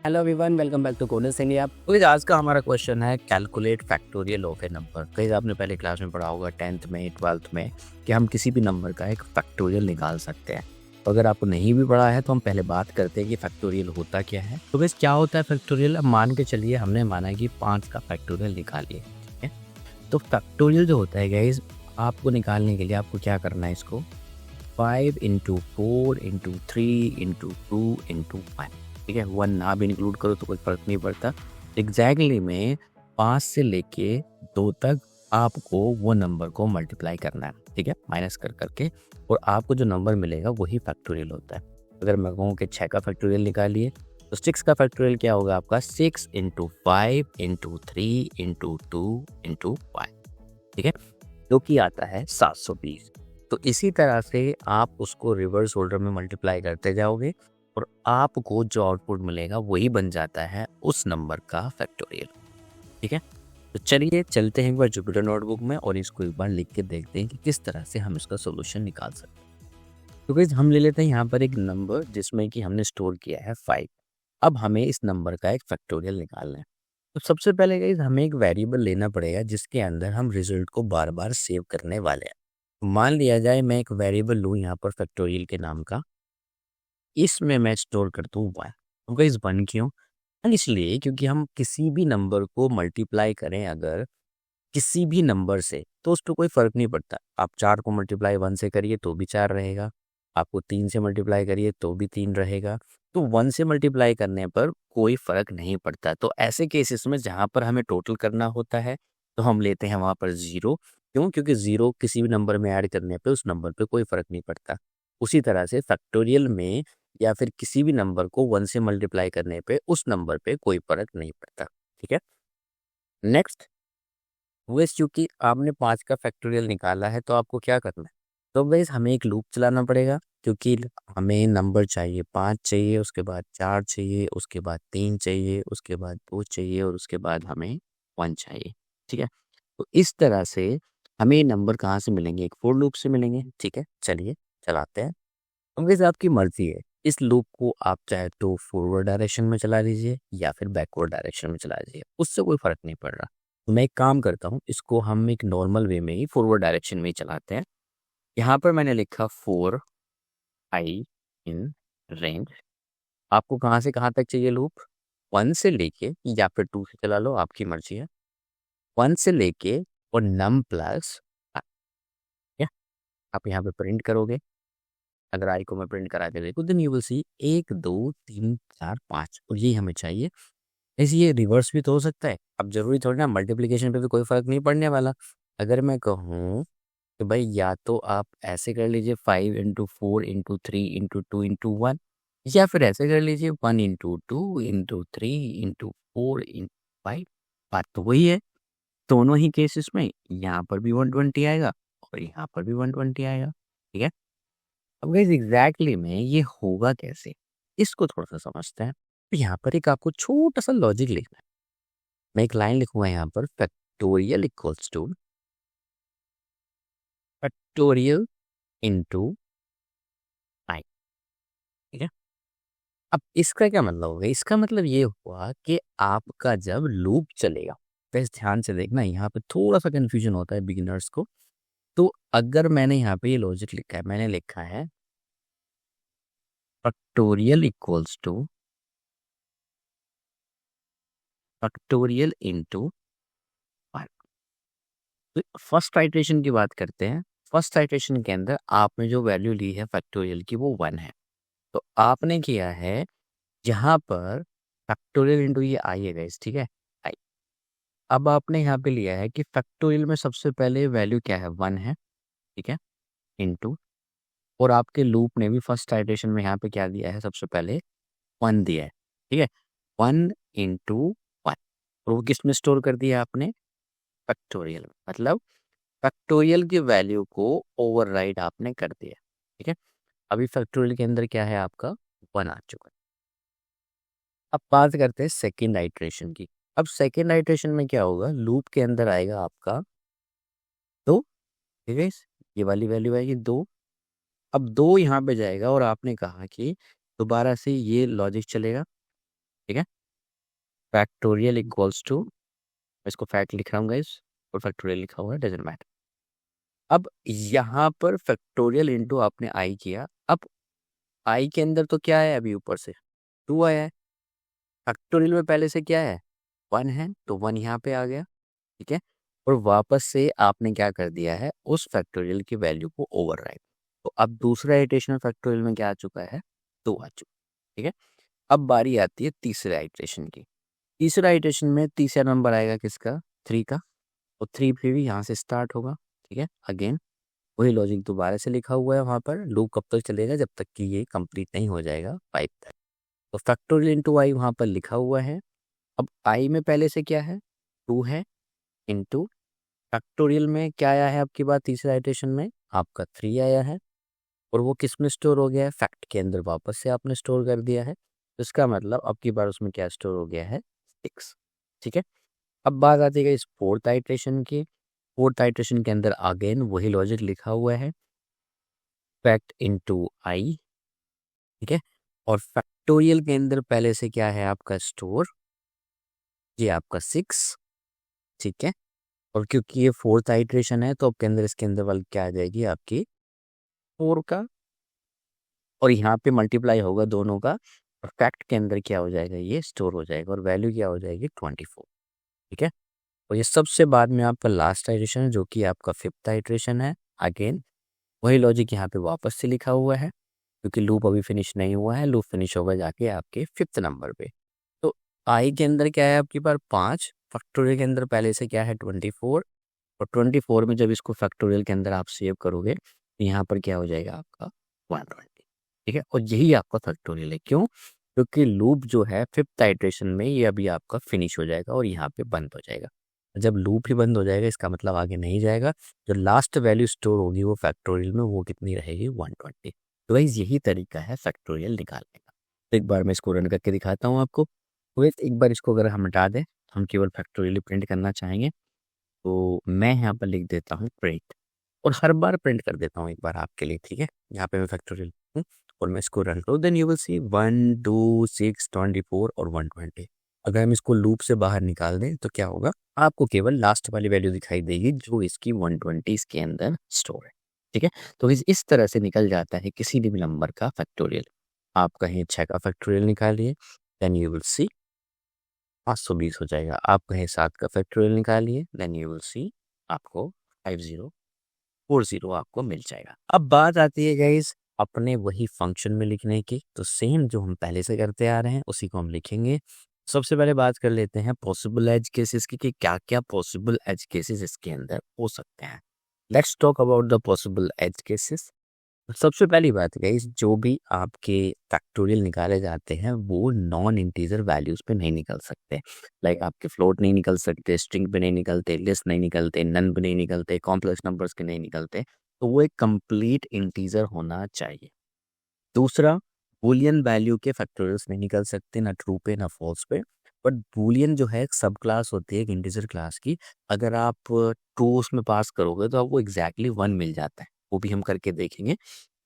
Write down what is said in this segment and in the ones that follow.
Hello everyone, welcome back to Konus India. तो आज का हमारा क्वेश्चन है calculate factorial of a number. कहीं आपने पहले क्लास में पढ़ा होगा 10th में 12th में कि हम किसी भी नंबर का एक फैक्टोरियल निकाल सकते हैं। तो अगर आपको नहीं भी पढ़ा है तो हम पहले बात करते हैं कि फैक्टोरियल होता क्या है। तो बस क्या होता है फैक्टोरियल, अब मान के चलिए हमने माना कि 5 का फैक्टोरियल निकालिए, ठीक है। तो फैक्टोरियल जो होता है गाइस, आपको निकालने के लिए आपको क्या करना है, इसको 5 इंटू 4 इंटू 3 इंटू 2 इंटू 1, ठीक है। 1 ना भी इंक्लूड करो तो कोई फर्क नहीं पड़ता। एग्जैक्टली में 5 से लेके 2 तक आपको वो नंबर को मल्टीप्लाई करना है, ठीक है, माइनस कर करके, और आपको जो नंबर मिलेगा वही फैक्टोरियल होता है। अगर मैं कहूँ कि 6 का फैक्टोरियल निकालिए तो 6 का फैक्टोरियल क्या होगा आपका, 6 इंटू 5 इंटू 3 इंटू 2 इंटू 5, ठीक है, जो कि आता है 720। तो इसी तरह से आप उसको रिवर्स ऑर्डर में मल्टीप्लाई करते जाओगे और आपको जो आउटपुट मिलेगा वही बन जाता है उस नंबर का फैक्टोरियल, ठीक है। तो चलिए चलते हैं एक बार जुपिटर नोटबुक में और इसको एक बार लिख के देखते हैं कि किस तरह से हम इसका सोल्यूशन निकाल सकते हैं। तो गाइस हम ले लेते हैं यहाँ पर एक नंबर जिसमें कि हमने स्टोर किया है 5। अब हमें इस नंबर का एक फैक्टोरियल निकालना है। तो सबसे पहले गाइस हमें एक वेरिएबल लेना पड़ेगा जिसके अंदर हम रिजल्ट को बार बार सेव करने वाले हैं। मान लिया जाए मैं एक वेरिएबल लूँ यहाँ पर फैक्टोरियल के नाम का, इसमें मैं स्टोर करता हूँ 1। तो गाइस 1 क्यों? इसलिए क्योंकि हम किसी भी नंबर को मल्टीप्लाई करें अगर किसी भी नंबर से तो उस पर कोई फर्क नहीं पड़ता। आप 4 को मल्टीप्लाई 1 से करिए तो भी 4 रहेगा, आपको 3 से मल्टीप्लाई करिए तो भी 3 रहेगा। तो 1 से मल्टीप्लाई करने पर कोई फर्क नहीं पड़ता। तो ऐसे केसेस में जहाँ पर हमें टोटल करना होता है तो हम लेते हैं वहाँ पर 0। क्यों? क्योंकि 0 किसी भी नंबर में ऐड करने पे उस नंबर पे कोई फर्क नहीं पड़ता। उसी तरह से फैक्टोरियल में या फिर किसी भी नंबर को 1 से मल्टीप्लाई करने पे उस नंबर पे कोई फर्क नहीं पड़ता, ठीक है। नेक्स्ट, वैसे क्योंकि आपने 5 का फैक्टोरियल निकाला है तो आपको क्या करना है, तो वैसे हमें एक लूप चलाना पड़ेगा क्योंकि हमें नंबर चाहिए, 5 चाहिए, उसके बाद 4 चाहिए, उसके बाद 3 चाहिए, उसके बाद 2 चाहिए और उसके बाद हमें 1 चाहिए, ठीक है। तो इस तरह से हमें ये नंबर कहाँ से मिलेंगे, एक फोर लूप से मिलेंगे, ठीक है। चलिए चलाते हैं। तो वैसे आपकी मर्जी है, इस लूप को आप चाहे तो फॉरवर्ड डायरेक्शन में चला लीजिए या फिर बैकवर्ड डायरेक्शन में चला लीजिए, उससे कोई फर्क नहीं पड़ रहा। तो मैं एक काम करता हूँ, इसको हम एक नॉर्मल वे में ही फॉरवर्ड डायरेक्शन में ही चलाते हैं। यहाँ पर मैंने लिखा 4 आई इन रेंज। आपको कहाँ से कहाँ तक चाहिए लूप, 1 से लेके या फिर 2 से चला लो, आपकी मर्जी है। 1 से लेके और नम प्लस आप यहाँ पे प्रिंट करोगे। अगर आई को मैं प्रिंट करा के देखूँ देन यू विल सी 1 2 3 4 5 और यही हमें चाहिए। ऐसे ये रिवर्स भी तो हो सकता है। अब जरूरी थोड़ी ना, मल्टीप्लिकेशन पे भी कोई फर्क नहीं पड़ने वाला। अगर मैं कहूँ तो भाई या तो आप ऐसे कर लीजिए 5 इंटू 4 इंटू 3 इंटू 2 इंटू 1, या फिर ऐसे कर लीजिए 1 इंटू 2 इंटू 3 इंटू 4 इंटू 5। बात तो वही है। दोनों ही केसेस में यहाँ पर भी 120 आएगा और यहाँ पर भी 120 आएगा, ठीक है। अब गाइस एग्जैक्टली में ये होगा कैसे, इसको थोड़ा सा समझते हैं। तो यहाँ पर एक आपको छोटा सा लॉजिक लिखना है। मैं एक लाइन लिखूंगा यहाँ पर, factorial equals two factorial into I, ठीक है। अब इसका क्या मतलब होगा, इसका मतलब ये हुआ कि आपका जब लूप चलेगा, बस ध्यान से देखना, यहाँ पे थोड़ा सा कंफ्यूजन होता है बिगिनर्स को। तो अगर मैंने यहाँ पे ये लॉजिक लिखा है, मैंने लिखा है factorial equals two factorial into, तो फर्स्ट आइटरेशन की बात करते हैं। फर्स्ट आइटरेशन के अंदर आपने जो वैल्यू ली है फैक्टोरियल की वो 1 है। तो आपने किया है यहाँ पर फैक्टोरियल इंटू ये आई है गाइस, ठीक है, आई। अब आपने यहाँ पे लिया है कि फैक्टोरियल में सबसे पहले वैल्यू क्या है, 1 है, ठीक है, इंटू, और आपके लूप ने भी फर्स्ट आइटरेशन में यहाँ पे क्या दिया है, सबसे पहले 1 दिया है, ठीक है, 1 इंटू 1। और वो किस में स्टोर कर दिया आपने, फैक्टोरियल में, मतलब फैक्टोरियल की वैल्यू को ओवरराइड आपने कर दिया, ठीक है। अभी फैक्टोरियल के अंदर क्या है आपका, 1 आ चुका है। अब बात करते हैं सेकेंड आइट्रेशन की। अब सेकेंड आइट्रेशन में क्या होगा, लूप के अंदर आएगा आपका 2, ठीक है, ये वाली वैल्यू आएगी 2। अब 2 यहाँ पे जाएगा और आपने कहा कि दोबारा से ये लॉजिक चलेगा, ठीक है। फैक्टोरियल इक्वल्स टू, इसको फैक्ट लिख रहा हूँ गाइस और फैक्टोरियल लिखा हुआ है, डजेंट मैटर। अब यहाँ पर फैक्टोरियल इंटू आपने आई किया, अब आई के अंदर तो क्या है, अभी ऊपर से 2 आया है, फैक्टोरियल में पहले से क्या है 1 है, तो 1 यहाँ पे आ गया, ठीक है। और वापस से आपने क्या कर दिया है, उस फैक्टोरियल की वैल्यू को ओवरराइड। तो अब दूसरा इटरेशन फैक्टोरियल में क्या आ चुका है, 2 आ चुका, ठीक है। अब बारी आती है तीसरे इटरेशन की। तीसरा इटरेशन में तीसरा नंबर आएगा किसका, 3 का, और 3 भी यहाँ से स्टार्ट होगा, ठीक है। अगेन वही लॉजिक दोबारा से लिखा हुआ है, वहाँ पर लूप कब तक चलेगा, जब तक कि ये कंप्लीट नहीं हो जाएगा 5 तक। तो फैक्टोरियल इंटू आई वहाँ पर लिखा हुआ है। अब आई में पहले से क्या है, 2 है, इंटू फैक्टोरियल में क्या आया है आपकी बात, तीसरा इटरेशन में आपका 3 आया है, और वो किस में स्टोर हो गया है, फैक्ट के अंदर वापस से आपने स्टोर कर दिया है। तो इसका मतलब अब की बार उसमें क्या स्टोर हो गया है, 6, ठीक है। अब बात आती है इस फोर्थ आइट्रेशन की। फोर्थ आइट्रेशन के अंदर अगेन वही लॉजिक लिखा हुआ है, फैक्ट इंटू आई, ठीक है। और फैक्टोरियल के अंदर पहले से क्या है आपका स्टोर, ये आपका 6, ठीक है। और क्योंकि ये फोर्थ आइट्रेशन है तो आपके अंदर इसके अंदर वाली क्या आ जाएगी आपकी 4 का, और यहाँ पे मल्टीप्लाई होगा दोनों का, और फैक्ट के अंदर क्या हो जाएगा, ये स्टोर हो जाएगा, और वैल्यू क्या हो जाएगी 24, ठीक है। और ये सबसे बाद में आपका लास्ट आइट्रेशन है जो कि आपका 5th आइट्रेशन है। अगेन वही लॉजिक यहाँ पे वापस से लिखा हुआ है, क्योंकि लूप अभी फिनिश नहीं हुआ है, लूप फिनिश होगा जाके आपके 5th नंबर पे। तो आई के अंदर क्या है आपके पास 5, फैक्टोरियल के अंदर पहले से क्या है 24, और 24 में जब इसको फैक्टोरियल के अंदर आप सेव करोगे तो यहाँ पर क्या हो जाएगा आपका 120, ठीक है। और यही आपका फैक्टोरियल है, क्यों, क्योंकि लूप जो है 5th आइट्रेशन में ये अभी आपका फिनिश हो जाएगा और यहाँ पे बंद हो जाएगा। जब लूप ही बंद हो जाएगा इसका मतलब आगे नहीं जाएगा, जो लास्ट वैल्यू स्टोर होगी वो फैक्टोरियल में वो कितनी रहेगी 120। तो गाइस यही तरीका है फैक्टोरियल निकालने का। तो एक बार मैं इसको रन करके दिखाता हूँ आपको। तो एक बार इसको अगर हम हटा दें, हम केवल फैक्टोरियल प्रिंट करना चाहेंगे, तो मैं यहाँ पर लिख देता हूँ प्रिंट, और हर बार प्रिंट कर देता हूँ एक बार आपके लिए, ठीक है। यहाँ पे मैं फैक्टोरियल हूँ और मैं इसको रन करूँ, देन यू विल सी 1 2 6 24 और 120। अगर हम इसको लूप से बाहर निकाल दें तो क्या होगा, आपको केवल लास्ट वाली वैल्यू दिखाई देगी जो इसकी 120 इसके अंदर स्टोर है, ठीक है। तो इस तरह से निकल जाता है किसी भी नंबर का फैक्टोरियल। आप कहीं 6 का फैक्टोरियल निकालिए, देन यू विल सी 520 हो जाएगा। आप कहीं 7 का फैक्टोरियल निकालिए, देन यू विल सी आपको 5040 आपको मिल जाएगा। अब बात आती है गाइस अपने वही फंक्शन में लिखने की, तो सेम जो हम पहले से करते आ रहे हैं उसी को हम लिखेंगे। सबसे पहले बात कर लेते हैं पॉसिबल एज केसेस की, कि क्या क्या पॉसिबल एज केसेस इसके अंदर हो सकते हैं। Let's talk about the possible edge cases. सबसे पहली बात गाइस, जो भी आपके फैक्टोरियल निकाले जाते हैं वो नॉन इंटीजर वैल्यूज पे नहीं निकल सकते। लाइक आपके फ्लोट नहीं निकल सकते, स्ट्रिंग पे नहीं निकलते, लिस्ट नहीं निकलते, नन पे नहीं निकलते, कॉम्प्लेक्स नंबर्स के नहीं निकलते। तो वो एक कंप्लीट इंटीजर होना चाहिए। दूसरा, बूलियन वैल्यू के फैक्टोरियल्स नहीं निकल सकते, ना ट्रू पे ना फॉल्स पे। बट बूलियन जो है एक सब क्लास होती है एक इंटीजर क्लास की, अगर आप ट्रू उसमें पास करोगे तो आपको एग्जैक्टली 1 मिल जाता है, वो भी हम करके देखेंगे।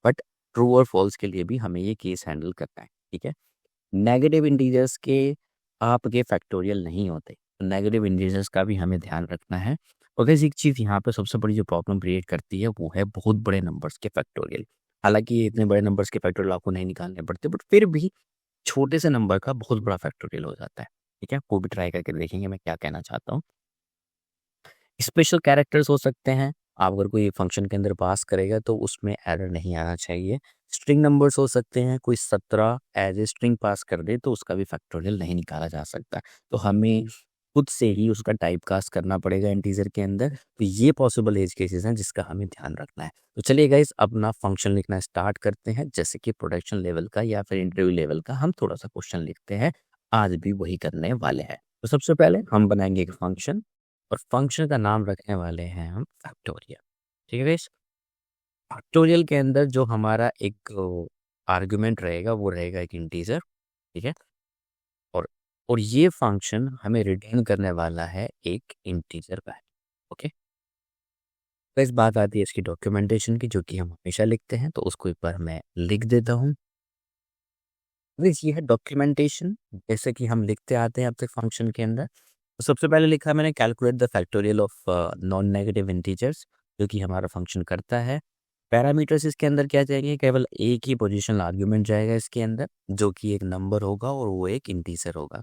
बट ट्रू और फॉल्स के लिए भी हमें ये केस हैंडल करना है, ठीक है। नेगेटिव इंटीजर्स के आपके फैक्टोरियल नहीं होते, तो नेगेटिव इंटीजर्स का भी हमें ध्यान रखना है। और वैसे एक चीज़ यहाँ पे सबसे बड़ी जो प्रॉब्लम क्रिएट करती है वो है बहुत बड़े नंबर्स के फैक्टोरियल। हालांकि ये इतने बड़े नंबर्स के फैक्टोरियल आपको नहीं निकालने पड़ते, बट फिर भी छोटे से नंबर का बहुत बड़ा फैक्टोरियल हो जाता है, ठीक है। वो भी ट्राई करके देखेंगे मैं क्या कहना चाहता हूँ। स्पेशल कैरेक्टर्स हो सकते हैं, आप अगर कोई फंक्शन के अंदर पास करेगा तो उसमें एरर नहीं आना चाहिए। स्ट्रिंग नंबर्स हो सकते हैं, कोई 17 एज ए स्ट्रिंग पास कर दे तो उसका भी फैक्टोरियल नहीं निकाला जा सकता। तो हमें खुद से ही उसका टाइप कास्ट करना पड़ेगा इंटीजर के अंदर। तो ये पॉसिबल एज केसेस हैं जिसका हमें ध्यान रखना है। तो चलिए गाइस अपना फंक्शन लिखना स्टार्ट करते हैं, जैसे कि प्रोडक्शन लेवल का या फिर इंटरव्यू लेवल का हम थोड़ा सा क्वेश्चन लिखते हैं, आज भी वही करने वाले हैं। तो सबसे पहले हम बनाएंगे एक फंक्शन, और फंक्शन का नाम रखने वाले हैं हम फैक्टोरियल, ठीक है गाइस। फैक्टोरियल के अंदर जो हमारा एक आर्गुमेंट रहेगा वो रहेगा एक इंटीजर, ठीक है। और और ये फंक्शन हमें रिटर्न करने वाला है एक इंटीजर वैल्यू, ओके। तो इस बात आती है इसकी डॉक्यूमेंटेशन की, जो कि हम हमेशा लिखते हैं, तो उसको एक बार मैं लिख देता हूँ। गाइस ये है डॉक्यूमेंटेशन, जैसे कि हम लिखते आते हैं अब तक फंक्शन के अंदर। तो सबसे पहले लिखा मैंने calculate the factorial of non negative integers, जो कि हमारा फंक्शन करता है। पैरामीटर्स इसके अंदर क्या जाएंगे, केवल एक ही पोजिशनल आर्ग्यूमेंट जाएगा इसके अंदर, जो कि एक नंबर होगा और वो एक इंटीजर होगा।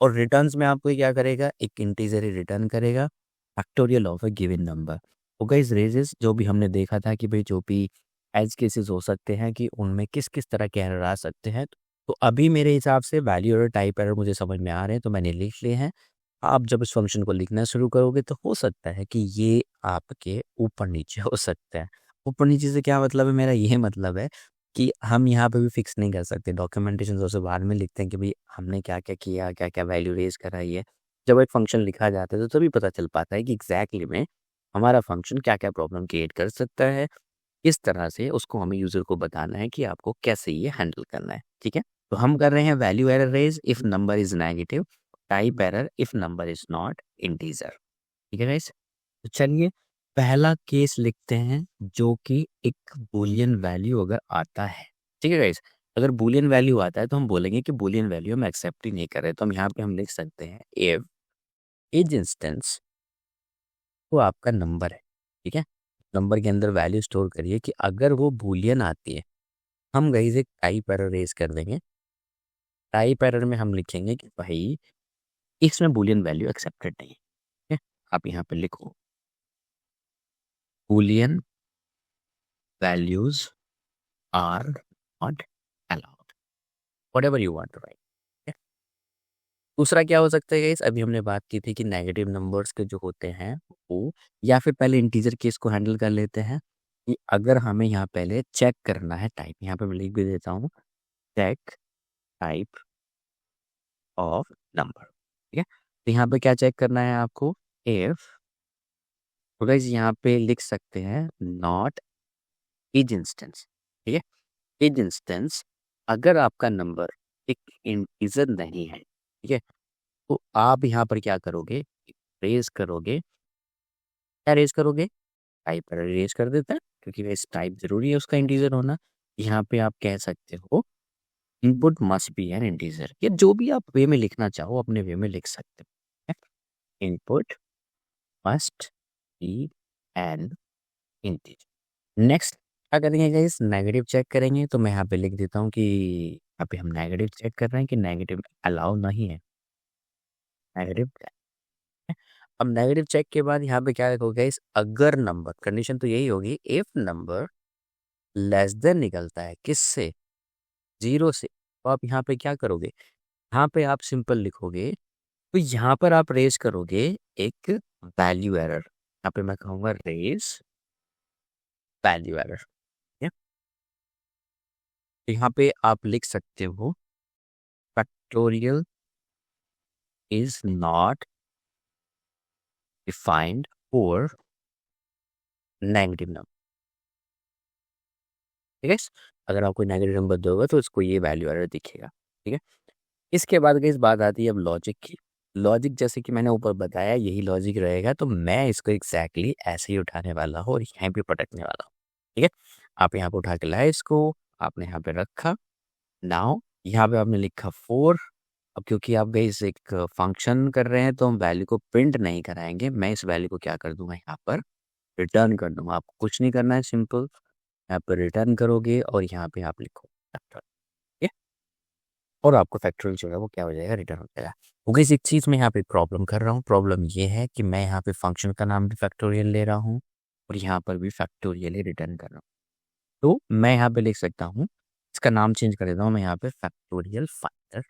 और रिटर्न्स में आपको क्या करेगा, एक इंटीजर ही रिटर्न करेगा, factorial of a given number. तो गाइस रेजेस जो भी हमने देखा था कि भाई जो भी एज केसेस हो सकते हैं कि उनमें किस किस तरह के एरर आ सकते हैं, तो अभी मेरे हिसाब से वैल्यू एरर, टाइप एरर मुझे समझ में आ रहे हैं, तो मैंने लिख लिए हैं। आप जब इस फंक्शन को लिखना शुरू करोगे तो हो सकता है कि ये आपके ऊपर नीचे हो सकता है। ऊपर नीचे से क्या मतलब है, मेरा ये मतलब है कि हम यहाँ पे भी फिक्स नहीं कर सकते। डॉक्यूमेंटेशन सबसे बाद में लिखते हैं कि भाई हमने क्या-क्या किया, क्या-क्या वैल्यू रेज़ कराई है। जब एक फंक्शन लिखा जाता है तो तभी पता चल पाता है कि एग्ज़ैक्टली में हमारा फंक्शन क्या-क्या प्रॉब्लम क्रिएट कर सकता है, किस तरह से उसको हमें यूज़र को बताना है कि आपको कैसे ये हैंडल करना है, ठीक है? तो हम कर रहे हैं value error raise if number is negative, type error if number is not integer, ठीक है गाइस? तो चलिए पहला केस लिखते हैं, जो कि एक बूलियन वैल्यू अगर आता है, ठीक है गाइस? अगर बूलियन वैल्यू आता है तो हम बोलेंगे कि बूलियन वैल्यू हम एक्सेप्ट ही नहीं कर रहे, तो हम यहाँ पे हम लिख सकते हैं इफ इस इंस्टेंस वो आपका नंबर है, ठीक है? नंबर के अंदर वैल्यू स्टोर करिए कि अगर वो बूलियन आती है, हम गाइस एक टाइप एरर रेज़ कर देंगे। टाइप एरर में हम लिखेंगे कि भाई इसमें बूलियन वैल्यू एक्सेप्टेड नहीं है, ठीक है? आप यहाँ पे लिखो boolean values are not allowed, whatever you want to write, ठीक है? दूसरा क्या हो सकता है गाइस, अभी हमने बात की थी कि नेगेटिव नंबर्स के जो होते हैं वो, या फिर पहले इंटीजर केस को हैंडल कर लेते हैं कि अगर हमें यहाँ पहले चेक करना है टाइप, यहाँ पे मैं लिख भी देता हूँ चेक टाइप ऑफ नंबर, ठीक है? तो यहाँ पे क्या चेक करना है आपको, इफ, तो गाइस यहाँ पे लिख सकते हैं नॉट इज इंस्टेंस, ठीक है? इज इंस्टेंस अगर आपका नंबर एक इंटीजर नहीं है, ठीक है? तो आप यहाँ पर क्या करोगे, रेज़ करोगे, क्या रेज़ करोगे? टाइप पर रेज़ कर देते हैं, क्योंकि वैसे टाइप ज़रूरी है उसका इंटीजर होना। यहाँ पे आप कह सकते हो input must B N integer, या जो भी आप वे में लिखना चाहो अपने वे में लिख सकते हो। Input must B N integer. Next क्या करेंगे गाइस, नेगेटिव चेक करेंगे, तो मैं यहाँ पे लिख देता हूँ कि यहाँ पे हम नेगेटिव चेक कर रहे हैं कि नेगेटिव अलाउ नहीं है, नेगेटिव। अब नेगेटिव चेक के बाद यहाँ पे क्या लिखोगे गाइस, अगर नंबर, कंडीशन तो यही होगी इफ नंबर लेस देन निकलता है किससे, जीरो से, तो आप यहाँ पे क्या करोगे, यहाँ पे आप सिंपल लिखोगे, तो यहाँ पर आप रेज करोगे एक वैल्यू एरर, यहाँ पे मैं कहूँगा रेज वैल्यू एरर, ठीक है? तो यहाँ पे आप लिख सकते हो factorial is not defined for negative number, ठीक है? अगर आप कोई नेगेटिव नंबर दोगे तो उसको ये वैल्यू एरर दिखेगा, ठीक है? इसके बाद इस बात आती है अब लॉजिक की। लॉजिक जैसे कि मैंने ऊपर बताया यही लॉजिक रहेगा, तो मैं इसको एग्जैक्टली ऐसे ही उठाने वाला हूँ और यहाँ पे पटकने वाला हूँ, ठीक है? आप यहाँ पे उठा के लाए इसको, आपने यहाँ पे रखा, नाउ यहाँ पे आपने लिखा 4। अब क्योंकि आप गाइस एक फंक्शन कर रहे हैं तो हम वैल्यू को प्रिंट नहीं कराएंगे, मैं इस वैल्यू को क्या कर दूंगा, यहाँ पर रिटर्न कर दूंगा। आपको कुछ नहीं करना है, सिंपल यहाँ पर रिटर्न करोगे और यहाँ पे आप लिखो फैक्टोरियल, ठीक है? और आपको फैक्टोरियल जो है वो क्या हो जाएगा, रिटर्न हो जाएगा। तो गाइस एक चीज़ मैं यहाँ पे प्रॉब्लम कर रहा हूँ, प्रॉब्लम ये है कि मैं यहाँ पे फंक्शन का नाम भी फैक्टोरियल ले रहा हूँ और यहाँ पर भी फैक्टोरियल ही रिटर्न कर रहा हूँ। तो मैं यहाँ पे लिख सकता हूँ, इसका नाम चेंज कर देता हूँ मैं यहाँ पे फैक्टोरियल फाइंडर।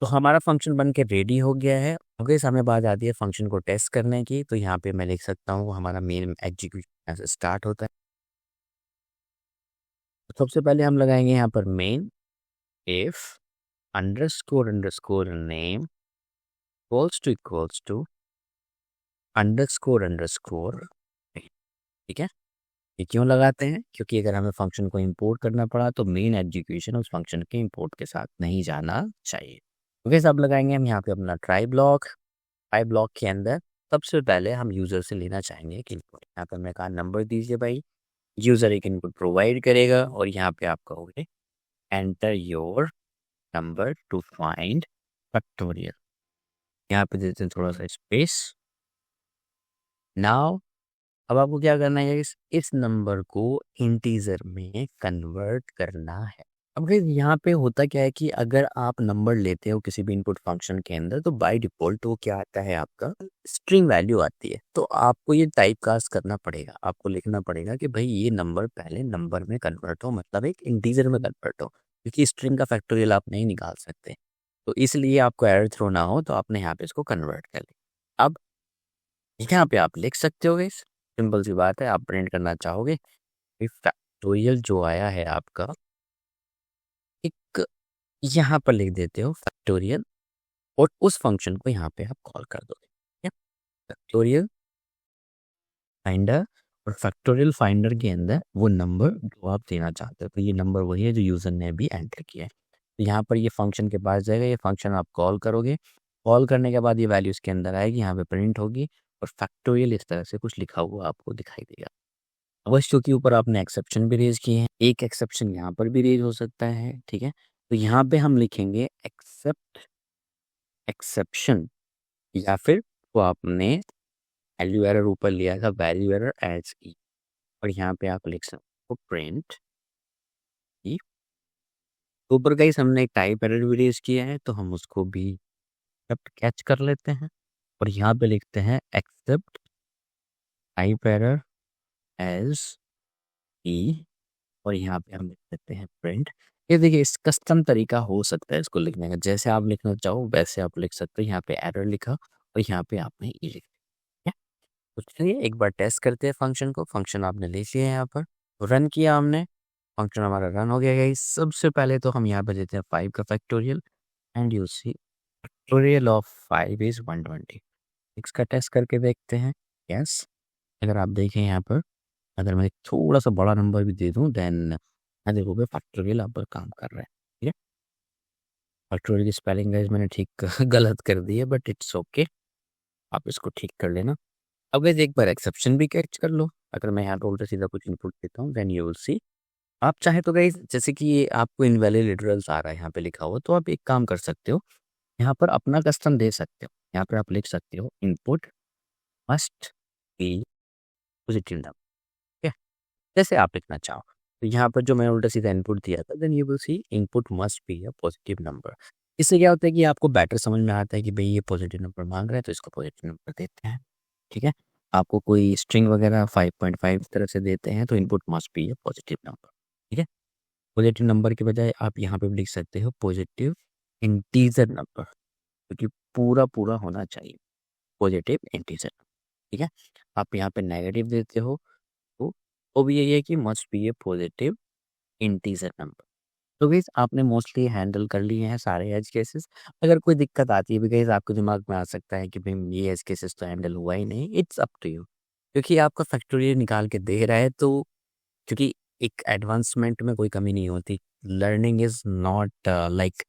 तो हमारा फंक्शन बन के रेडी हो गया है। अब गाइस हमें बात आती है फंक्शन को टेस्ट करने की, तो यहाँ पे मैं लिख सकता हूँ हमारा मेन एग्जीक्यूशन ऐसे स्टार्ट होता है। तो सबसे पहले हम लगाएंगे यहाँ पर main if underscore name equals to underscore, ठीक है? ये क्यों लगाते हैं, क्योंकि अगर हमें फंक्शन को इंपोर्ट करना पड़ा तो मेन एग्जीक्यूशन उस फंक्शन के इंपोर्ट के साथ नहीं जाना चाहिए। तो कैसे अब लगाएंगे हम यहाँ पे अपना ट्राई ब्लॉक के अंदर सबसे पहले हम यूज़र से लेना चाहेंगे कि इनपुट, यहाँ पे हमने कहा नंबर दीजिए भाई, यूज़र एक इनपुट प्रोवाइड करेगा और यहाँ पे आप कहोगे enter your number to find factorial. यहाँ पे देते हैं थोड़ा सा स्पेस. नाउ अब आपको क्या करना है, इस नंबर को इंटीजर में कन्वर्ट करना है. अब गाइस यहाँ पे होता क्या है कि अगर आप नंबर लेते हो किसी भी इनपुट फंक्शन के अंदर तो बाय डिफॉल्ट वो क्या आता है, आपका स्ट्रिंग वैल्यू आती है. तो आपको ये टाइप कास्ट करना पड़ेगा, आपको लिखना पड़ेगा कि भाई ये नंबर पहले नंबर में कन्वर्ट हो, मतलब एक इंटीजर में कन्वर्ट हो, क्योंकि स्ट्रिंग का फैक्टोरियल आप नहीं निकाल सकते. तो इसलिए आपको एरर थ्रो ना हो तो आपने यहाँ पे इसको कन्वर्ट कर लिया. अब यहाँ पे आप लिख सकते हो, सिंपल सी बात है. आप प्रिंट करना चाहोगे फैक्टोरियल जो आया है आपका, एक यहाँ पर लिख देते हो फैक्टोरियल और उस फंक्शन को यहाँ पे आप कॉल कर दोगे. फैक्टोरियल फाइंडर, और फैक्टोरियल फाइंडर के अंदर वो नंबर जो आप देना चाहते हो, तो ये नंबर वही है जो यूजर ने भी एंटर किया है. तो यहाँ पर ये फंक्शन के पास जाएगा, ये फंक्शन आप कॉल करोगे, कॉल करने के बाद ये वैल्यू इसके अंदर आएगी, यहाँ पे प्रिंट होगी और फैक्टोरियल इस तरह से कुछ लिखा हुआ आपको दिखाई देगा. अवश्य क्योंकि ऊपर आपने एक्सेप्शन भी रेज किए हैं, एक एक्सेप्शन यहाँ पर भी रेज हो सकता है. ठीक है, तो यहाँ पे हम लिखेंगे एक्सेप्ट एक्सेप्शन, या फिर वो आपने वैल्यू एरर ऊपर लिया था वैल्यू एरर एज ई, और यहाँ पे आप लिख सकते हो प्रिंट ई. ऊपर गाइस हमने एक टाइप एरर भी रेज किया है तो हम उसको भी एक्सेप्ट कैच कर लेते हैं, और यहाँ पे लिखते हैं एक्सेप्ट टाइप एरर एज ई, और यहाँ पे हम लिख देते हैं प्रिंट. ये देखिए इस कस्टम तरीका हो सकता है इसको लिखने का, जैसे आप लिखना चाहो वैसे आप लिख सकते हो. यहाँ पे एरर लिखा और यहाँ पे आपने ई लिख दिया. तो चलिए एक बार टेस्ट करते हैं फंक्शन को. फंक्शन आपने लिख लिया है, यहाँ पर रन किया हमने, फंक्शन हमारा रन हो गया है. सबसे पहले तो हम यहाँ पे देते हैं 5 का factorial, and you see factorial of 5 is 120. इसका टेस्ट करके देखते हैं. यस, अगर आप देखें यहाँ पर, अगर मैं थोड़ा सा बड़ा नंबर भी दे दूं देन देखोगे फैक्टोरियल आप पर काम कर रहा है. ठीक है, फैक्टोरियल की स्पेलिंग गाइस मैंने ठीक गलत कर दी है, बट इट्स ओके, आप इसको ठीक कर लेना. अब गाइस एक बार एक्सेप्शन भी कैच कर लो. अगर मैं यहाँ पे उल्टा सीधा कुछ इनपुट देता हूँ देन यू विल सी. आप चाहे तो गाइस जैसे कि ये आपको इनवैलिड लिटरल्स आ रहा है यहाँ पे लिखा हुआ, तो आप एक काम कर सकते हो, यहाँ पर अपना कस्टम दे सकते हो. यहाँ पर आप लिख सकते हो input must B positive number. ठीक है, जैसे आप लिखना चाहो. तो यहाँ पर जो मैंने उल्टा सीधा इनपुट दिया था, then you will see input must be a positive number. इससे क्या होता है कि आपको बेटर समझ में आता है कि भाई ये पॉजिटिव नंबर मांग रहा है तो इसको पॉजिटिव नंबर देते हैं. ठीक है, आपको कोई स्ट्रिंग वगैरह 5.5 तरह से देते हैं तो input must be a positive number. ठीक है, पॉजिटिव नंबर के बजाय आप यहाँ पे भी लिख सकते हो पॉजिटिव इंटीजर नंबर, क्योंकि पूरा पूरा होना चाहिए पॉजिटिव इंटीजर. ठीक है, आप यहाँ पे नेगेटिव देते हो तो वो भी यही है कि must be A positive integer number. तो गाइस आपने मोस्टली हैंडल कर लिए हैं सारे एज केसेस. अगर कोई दिक्कत आती है भी गाइस आपके दिमाग में आ सकता है कि भाई ये एज केसेस तो हैंडल हुआ ही नहीं, इट्स अप टू यू, क्योंकि आपका फैक्टोरियल निकाल के दे रहा है. तो क्योंकि एक एडवांसमेंट में कोई कमी नहीं होती, लर्निंग इज नॉट लाइक,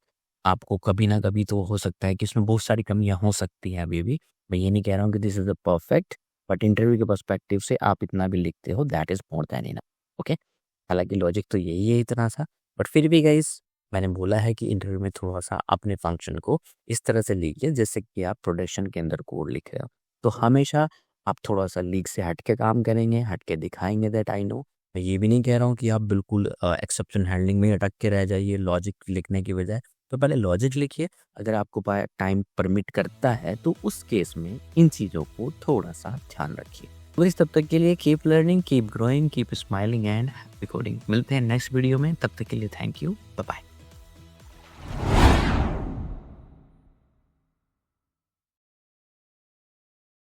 आपको कभी ना कभी तो हो सकता है कि इसमें बहुत सारी कमियां हो सकती हैं. अभी भी मैं ये नहीं कह रहा हूँ कि this is a perfect, but interview के पर्सपेक्टिव से आप इतना भी लिखते हो that is more than enough. Okay, हालांकि लॉजिक तो यही है इतना सा, बट फिर भी गाइस मैंने बोला है कि इंटरव्यू में थोड़ा सा अपने फंक्शन को इस तरह से लिखिए जैसे कि आप प्रोडक्शन के अंदर कोड लिख रहे हो. तो हमेशा आप थोड़ा सा लीक से हट के काम करेंगे, हट के दिखाएंगे दैट आई नो. मैं ये भी नहीं कह रहा हूँ कि आप बिल्कुल एक्सेप्शन हैंडलिंग में अटक के रह जाइए लॉजिक लिखने की बजाय. तो पहले लॉजिक लिखिए, अगर आपको टाइम परमिट करता है तो उस केस में इन चीज़ों को थोड़ा सा ध्यान रखिए. तो इस तब तक के लिए keep learning, keep growing, keep smiling and happy coding. मिलते हैं नेक्स्ट वीडियो में, तब तक के लिए थैंक यू, बाय बाय.